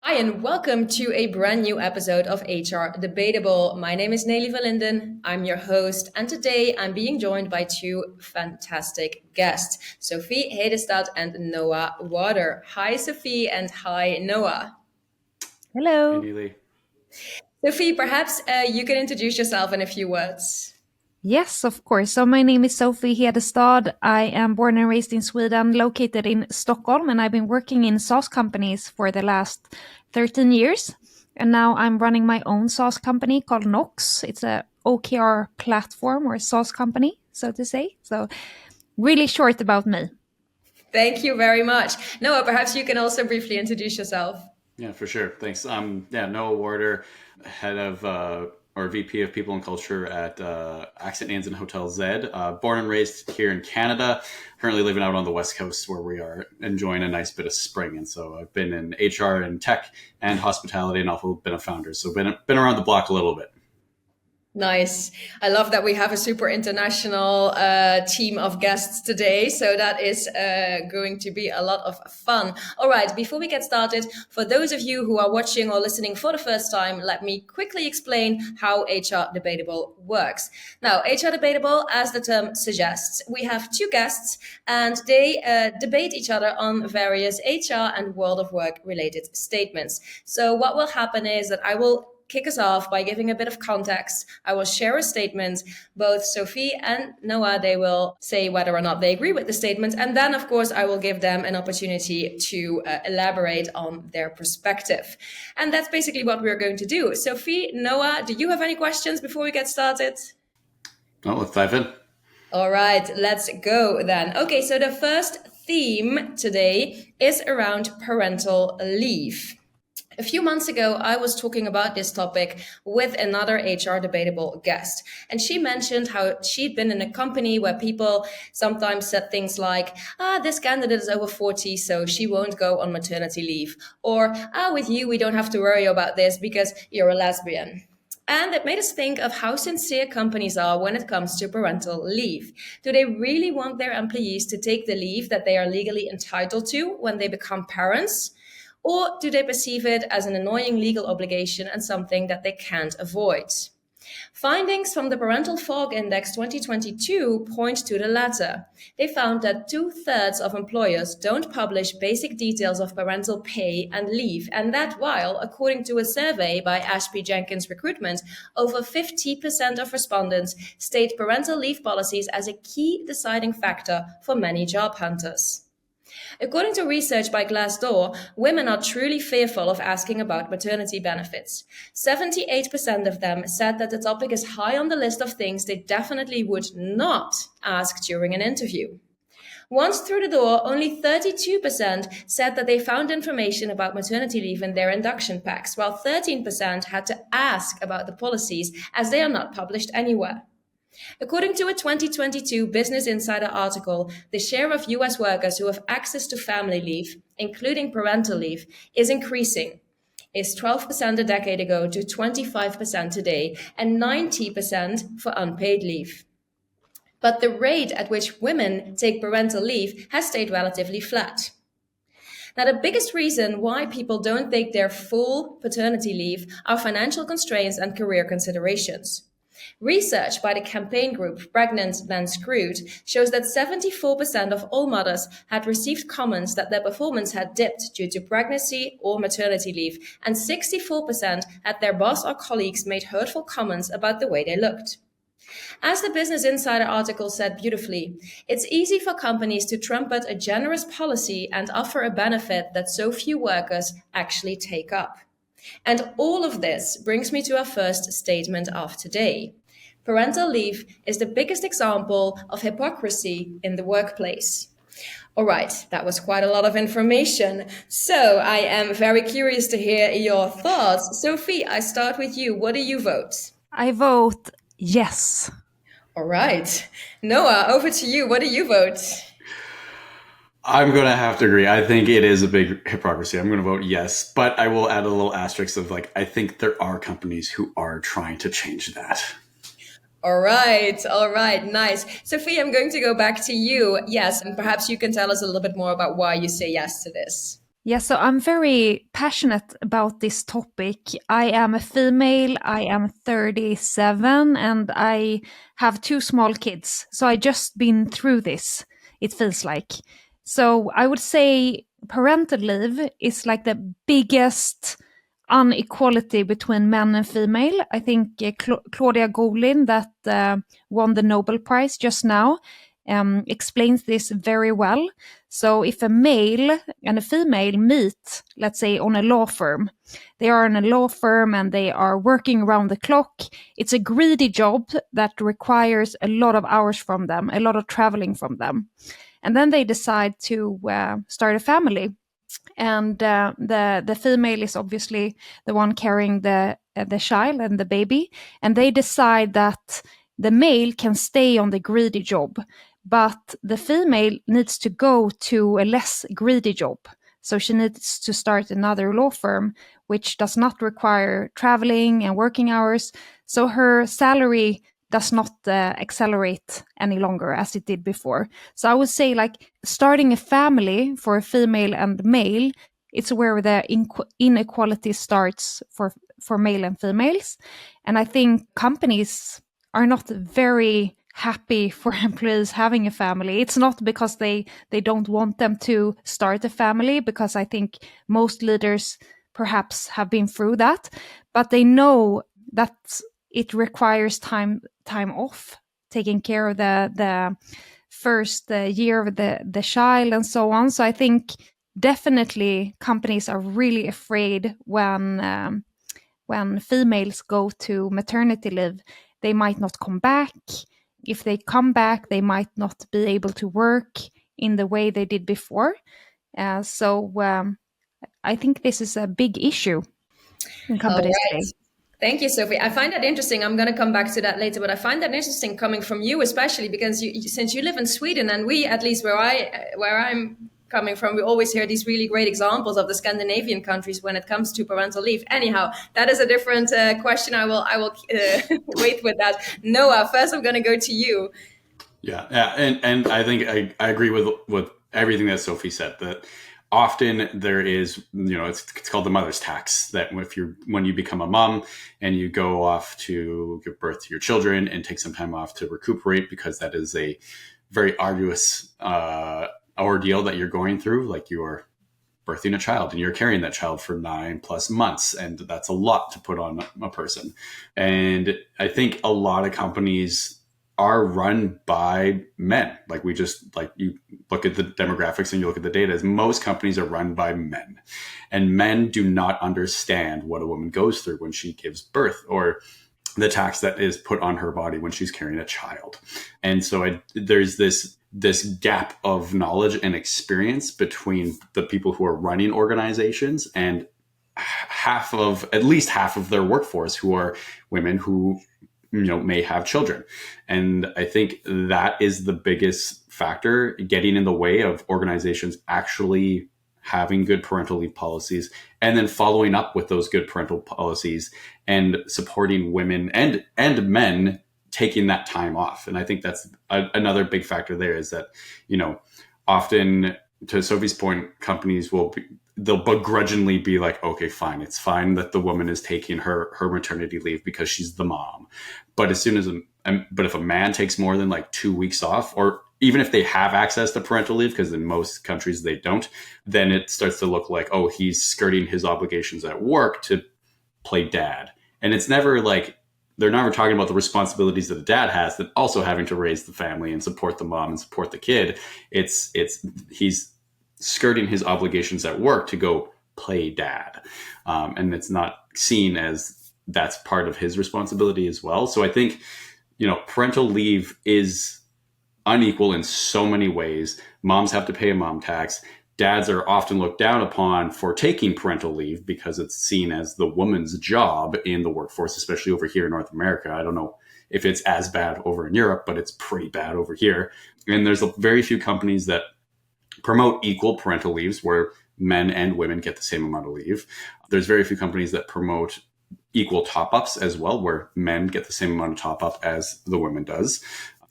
Hi, and welcome to a brand new episode of HR Debatable. My name is Nelly Verlinden. I'm your host, and today I'm being joined by two fantastic guests, Sophie Hedestad and Noah Water. Hi, Sophie, and hi, Noah. Hey, Hello. Neely. Sophie, perhaps you can introduce yourself in a few words. Yes, of course. So my name is Sophie Hedestad. I am born and raised in Sweden, located in Stockholm, and I've been working in SaaS companies for the last 13 years. And now I'm running my own SaaS company called Nox. It's a OKR platform or a SaaS company, so to say. So really short about me. Thank you very much. Noah, perhaps you can also briefly introduce yourself. Yeah, for sure. Thanks. Noah Warder, head of or VP of People and Culture at Accent Inns and Hotel Z. Born and raised here in Canada, currently living out on the West Coast where we are enjoying a nice bit of spring. And so I've been in HR and tech and hospitality and also been a founder. So been around the block a little bit. Nice. I love that we have a super international team of guests today. So that is going to be a lot of fun. All right. Before we get started, for those of you who are watching or listening for the first time, let me quickly explain how HR Debatable works. Now, HR Debatable, as the term suggests, we have two guests and they debate each other on various HR and world of work related statements. So what will happen is that I will kick us off by giving a bit of context. I will share a statement. Both Sophie and Noah, they will say whether or not they agree with the statement. And then, of course, I will give them an opportunity to elaborate on their perspective. And that's basically what we're going to do. Sophie, Noah, do you have any questions before we get started? Oh, let's dive in. All right, let's go then. Okay, so the first theme today is around parental leave. A few months ago, I was talking about this topic with another HR Debatable guest. And she mentioned how she'd been in a company where people sometimes said things like, this candidate is over 40, so she won't go on maternity leave. Or, with you, we don't have to worry about this because you're a lesbian. And it made us think of how sincere companies are when it comes to parental leave. Do they really want their employees to take the leave that they are legally entitled to when they become parents? Or do they perceive it as an annoying legal obligation and something that they can't avoid? Findings from the Parental Fog Index 2022 point to the latter. They found that 2/3 of employers don't publish basic details of parental pay and leave, and that while, according to a survey by Ashby Jenkins Recruitment, over 50% of respondents state parental leave policies as a key deciding factor for many job hunters. According to research by Glassdoor, women are truly fearful of asking about maternity benefits. 78% of them said that the topic is high on the list of things they definitely would not ask during an interview. Once through the door, only 32% said that they found information about maternity leave in their induction packs, while 13% had to ask about the policies as they are not published anywhere. According to a 2022 Business Insider article, the share of US workers who have access to family leave, including parental leave, is increasing. It's 12% a decade ago to 25% today and 90% for unpaid leave. But the rate at which women take parental leave has stayed relatively flat. Now, the biggest reason why people don't take their full paternity leave are financial constraints and career considerations. Research by the campaign group Pregnant Then Screwed shows that 74% of all mothers had received comments that their performance had dipped due to pregnancy or maternity leave, and 64% had their boss or colleagues made hurtful comments about the way they looked. As the Business Insider article said beautifully, it's easy for companies to trumpet a generous policy and offer a benefit that so few workers actually take up. And all of this brings me to our first statement of today. Parental leave is the biggest example of hypocrisy in the workplace. All right, that was quite a lot of information. So I am very curious to hear your thoughts. Sophie, I start with you. What do you vote? I vote yes. All right. Noah, over to you. What do you vote? I'm going to have to agree. I think it is a big hypocrisy. I'm going to vote yes, but I will add a little asterisk of like, I think there are companies who are trying to change that. All right, nice. Sophie, I'm going to go back to you. Yes, and perhaps you can tell us a little bit more about why you say yes to this. Yeah, so I'm very passionate about this topic. I am a female, I am 37, and I have two small kids. So I just been through this, it feels like. So I would say parental leave is like the biggest inequality between men and female. I think Claudia Golin, that won the Nobel Prize just now, explains this very well. So if a male and a female meet, let's say on a law firm, they are in a law firm and they are working around the clock. It's a greedy job that requires a lot of hours from them, a lot of traveling from them. And then they decide to start a family. And the female is obviously the one carrying the child and the baby, and they decide that the male can stay on the greedy job, but the female needs to go to a less greedy job. So she needs to start another law firm, which does not require traveling and working hours. So her salary does not accelerate any longer as it did before. So I would say like starting a family for a female and male, it's where the inequality starts for male and females. And I think companies are not very happy for employees having a family. It's not because they don't want them to start a family, because I think most leaders perhaps have been through that, but they know that it requires time off, taking care of the first year of the child and so on. So I think definitely companies are really afraid when females go to maternity leave, they might not come back. If they come back, they might not be able to work in the way they did before. So I think this is a big issue in All companies right. today. Thank you, Sophie. I find that interesting. I'm going to come back to that later, but I find that interesting coming from you, especially because since you live in Sweden, and we, at least where I'm coming from, we always hear these really great examples of the Scandinavian countries when it comes to parental leave. Anyhow, that is a different question. I will wait with that. Noah, first I'm going to go to you. Yeah, and I think I agree with everything that Sophie said. That often there is, it's called the mother's tax. That when you become a mom and you go off to give birth to your children and take some time off to recuperate, because that is a very arduous ordeal that you're going through. Like you are birthing a child and you're carrying that child for 9+ months, and that's a lot to put on a person. And I think a lot of companies are run by men. Like you look at the demographics and you look at the data, as most companies are run by men, and men do not understand what a woman goes through when she gives birth, or the tax that is put on her body when she's carrying a child. And so there's this gap of knowledge and experience between the people who are running organizations and at least half of their workforce, who are women who may have children. And I think that is the biggest factor getting in the way of organizations actually having good parental leave policies, and then following up with those good parental policies and supporting women and men taking that time off. And I think that's another big factor there, is that, often, to Sophie's point, companies they'll begrudgingly be like, okay, fine. It's fine that the woman is taking her maternity leave because she's the mom. But if a man takes more than like 2 weeks off, or even if they have access to parental leave, because in most countries they don't, then it starts to look like, oh, he's skirting his obligations at work to play dad. And it's never like, they're never talking about the responsibilities that a dad has, that also having to raise the family and support the mom and support the kid. He's skirting his obligations at work to go play dad. And it's not seen as that's part of his responsibility as well. So I think, parental leave is unequal in so many ways. Moms have to pay a mom tax. Dads are often looked down upon for taking parental leave because it's seen as the woman's job in the workforce, especially over here in North America. I don't know if it's as bad over in Europe, but it's pretty bad over here. And there's very few companies that promote equal parental leaves where men and women get the same amount of leave. There's very few companies that promote equal top-ups as well, where men get the same amount of top-up as the women does.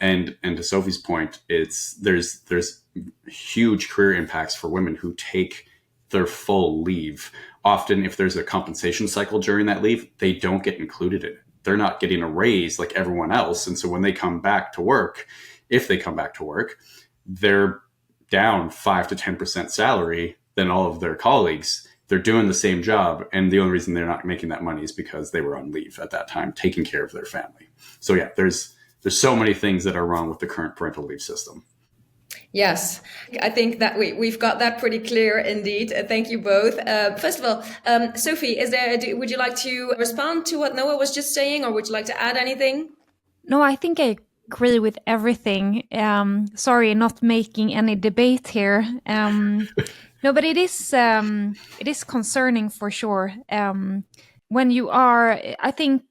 And to Sophie's point, there's huge career impacts for women who take their full leave. Often, if there's a compensation cycle during that leave, they don't get included in it. They're not getting a raise like everyone else. And so when they come back to work, if they come back to work, they're down 5 to 10% salary than all of their colleagues. They're doing the same job. And the only reason they're not making that money is because they were on leave at that time, taking care of their family. So yeah, there's so many things that are wrong with the current parental leave system. Yes, I think that we've got that pretty clear indeed. Thank you both. First of all, Sophie, would you like to respond to what Noah was just saying, or would you like to add anything? No, I think I agree with everything. Sorry, not making any debate here. No, but it is concerning for sure. When you are, I think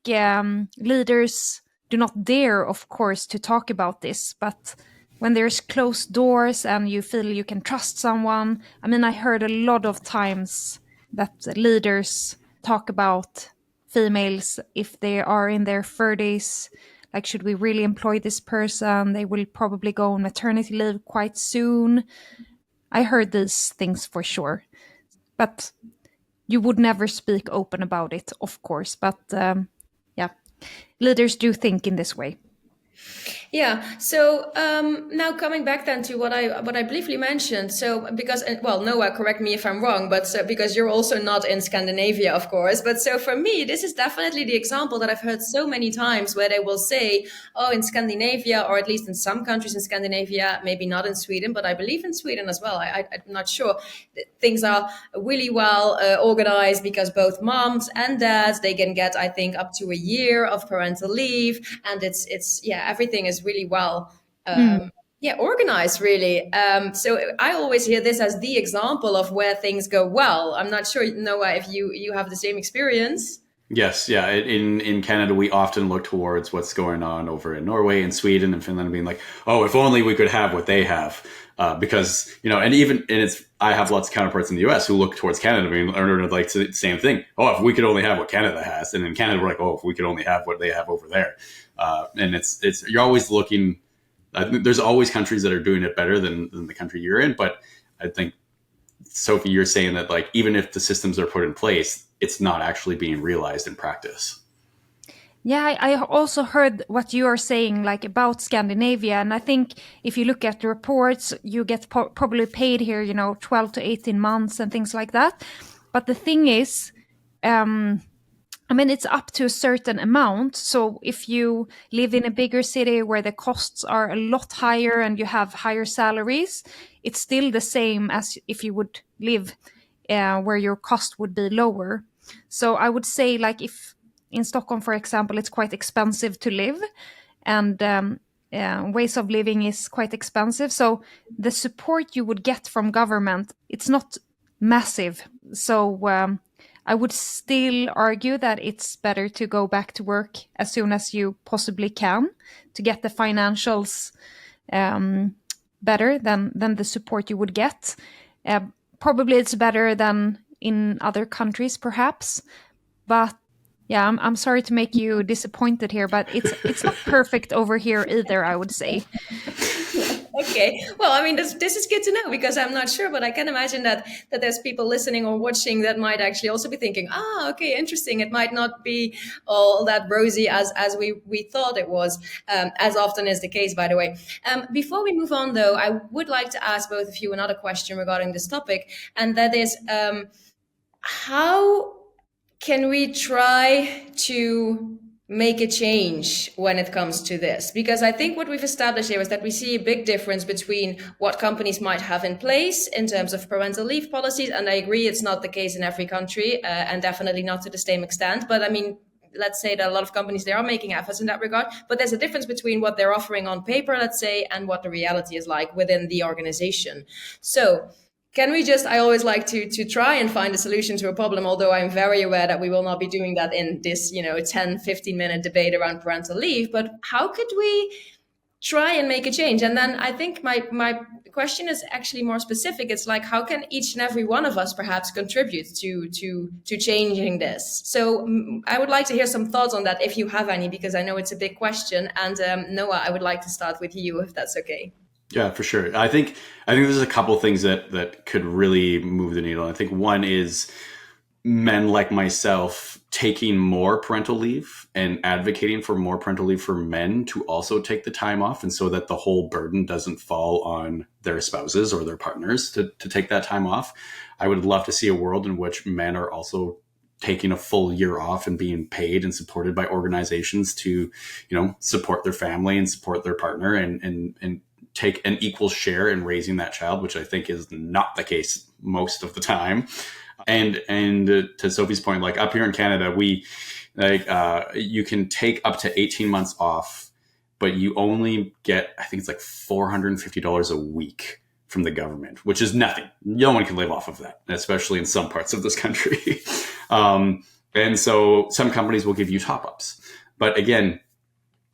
leaders do not dare, of course, to talk about this, but when there's closed doors and you feel you can trust someone. I mean, I heard a lot of times that leaders talk about females if they are in their 30s. Like, should we really employ this person? They will probably go on maternity leave quite soon. I heard these things for sure. But you would never speak open about it, of course. But yeah, leaders do think in this way. Yeah. So now coming back then to what I briefly mentioned. So because, well, Noah, correct me if I'm wrong, but because you're also not in Scandinavia, of course. But so for me, this is definitely the example that I've heard so many times where they will say, oh, in Scandinavia, or at least in some countries in Scandinavia, maybe not in Sweden, but I believe in Sweden as well. I'm not sure. Things are really well organized because both moms and dads, they can get, I think, up to a year of parental leave. And it's everything is really well organized, really. So I always hear this as the example of where things go well. I'm not sure, Noah, if you have the same experience. Yes, yeah. In Canada, we often look towards what's going on over in Norway and Sweden and Finland, being like, oh, if only we could have what they have. Because, I have lots of counterparts in the US who look towards Canada, being like the same thing. Oh, if we could only have what Canada has. And in Canada, we're like, oh, if we could only have what they have over there. And you're always looking, there's always countries that are doing it better than the country you're in. But I think, Sophie, you're saying that, like, even if the systems are put in place, it's not actually being realized in practice. Yeah, I also heard what you are saying, like, about Scandinavia. And I think if you look at the reports, you get probably paid here, 12 to 18 months and things like that. But the thing is, it's up to a certain amount. So if you live in a bigger city where the costs are a lot higher and you have higher salaries, it's still the same as if you would live where your cost would be lower. So I would say, like, if in Stockholm, for example, it's quite expensive to live, and ways of living is quite expensive. So the support you would get from government, it's not massive. So I would still argue that it's better to go back to work as soon as you possibly can to get the financials better than the support you would get. Probably it's better than in other countries, perhaps. But yeah, I'm sorry to make you disappointed here, but it's not perfect over here either, I would say. Okay. Well, this is good to know, because I'm not sure, but I can imagine that there's people listening or watching that might actually also be thinking, okay, interesting. It might not be all that rosy as we thought it was, as often is the case, by the way. Before we move on, though, I would like to ask both of you another question regarding this topic, and that is, how can we try to make a change when it comes to this? Because I think what we've established here is that we see a big difference between what companies might have in place in terms of parental leave policies. And I agree, it's not the case in every country, and definitely not to the same extent. But let's say that a lot of companies, they are making efforts in that regard, but there's a difference between what they're offering on paper, let's say, and what the reality is like within the organization. So can we I always like to try and find a solution to a problem, although I'm very aware that we will not be doing that in this, 10, 15-minute debate around parental leave. But how could we try and make a change. And then I think my question is actually more specific. It's like, how can each and every one of us perhaps contribute to changing this? So I would like to hear some thoughts on that, if you have any, because I know it's a big question. And Noah, I would like to start with you, if that's okay. Yeah, for sure. I think there's a couple things that could really move the needle. I think one is men like myself taking more parental leave and advocating for more parental leave for men to also take the time off, and so that the whole burden doesn't fall on their spouses or their partners to take that time off. I would love to see a world in which men are also taking a full year off and being paid and supported by organizations to, support their family and support their partner and take an equal share in raising that child, which I think is not the case most of the time. And to Sophie's point, like up here in Canada, we you can take up to 18 months off, but you only get, I think it's like $450 a week from the government, which is nothing. No one can live off of that, especially in some parts of this country. And so some companies will give you top ups, but again,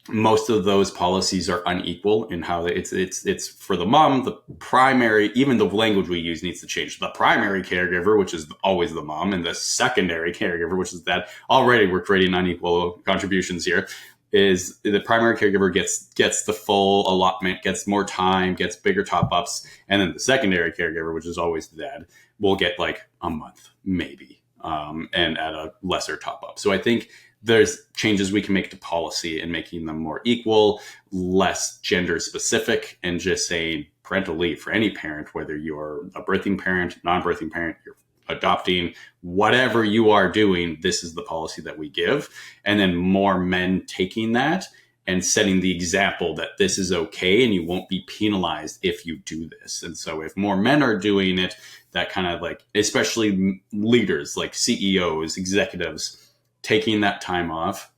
most of those policies are unequal in how it's for the mom, the primary, even the language we use needs to change. The primary caregiver, which is always the mom, and the secondary caregiver, which is that. Already we're creating unequal contributions here. Is the primary caregiver gets the full allotment, gets more time, gets bigger top ups, and then the secondary caregiver, which is always the dad, will get like a month maybe, and at a lesser top up. So I think there's changes we can make to policy and making them more equal, less gender specific, and just saying parental leave for any parent, whether you're a birthing parent, non-birthing parent, you're adopting, whatever you are doing, this is the policy that we give. And then more men taking that and setting the example that this is okay and you won't be penalized if you do this. And so if more men are doing it, that kind of like, especially leaders like CEOs, executives, taking that time off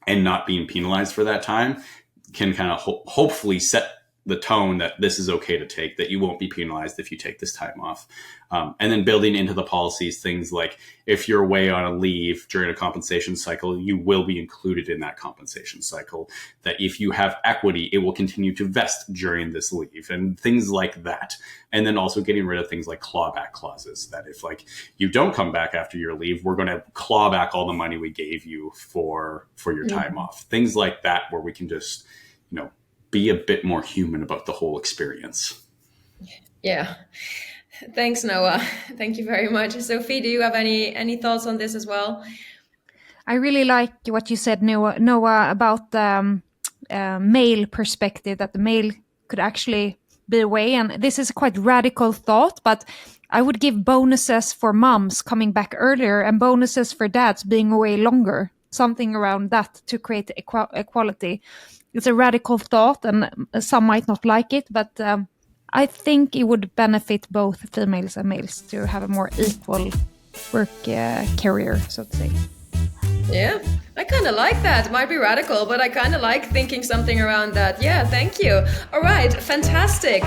and not being penalized for that time can kind of hopefully set the tone that this is okay to take, that you won't be penalized if you take this time off. And then building into the policies, things like if you're away on a leave during a compensation cycle, you will be included in that compensation cycle. That if you have equity, it will continue to vest during this leave and things like that. And then also getting rid of things like clawback clauses, that if like you don't come back after your leave, we're going to claw back all the money we gave you for your time off. Things like that, where we can just, be a bit more human about the whole experience. Yeah. Thanks, Noah. Thank you very much. Sophie, do you have any thoughts on this as well? I really like what you said, Noah, about the male perspective, that the male could actually be away. And this is a quite radical thought, but I would give bonuses for moms coming back earlier and bonuses for dads being away longer, something around that to create equality. It's a radical thought and some might not like it, but I think it would benefit both females and males to have a more equal work career, so to say. Yeah, I kind of like that. Might be radical, but I kind of like thinking something around that. Yeah, thank you. All right, fantastic.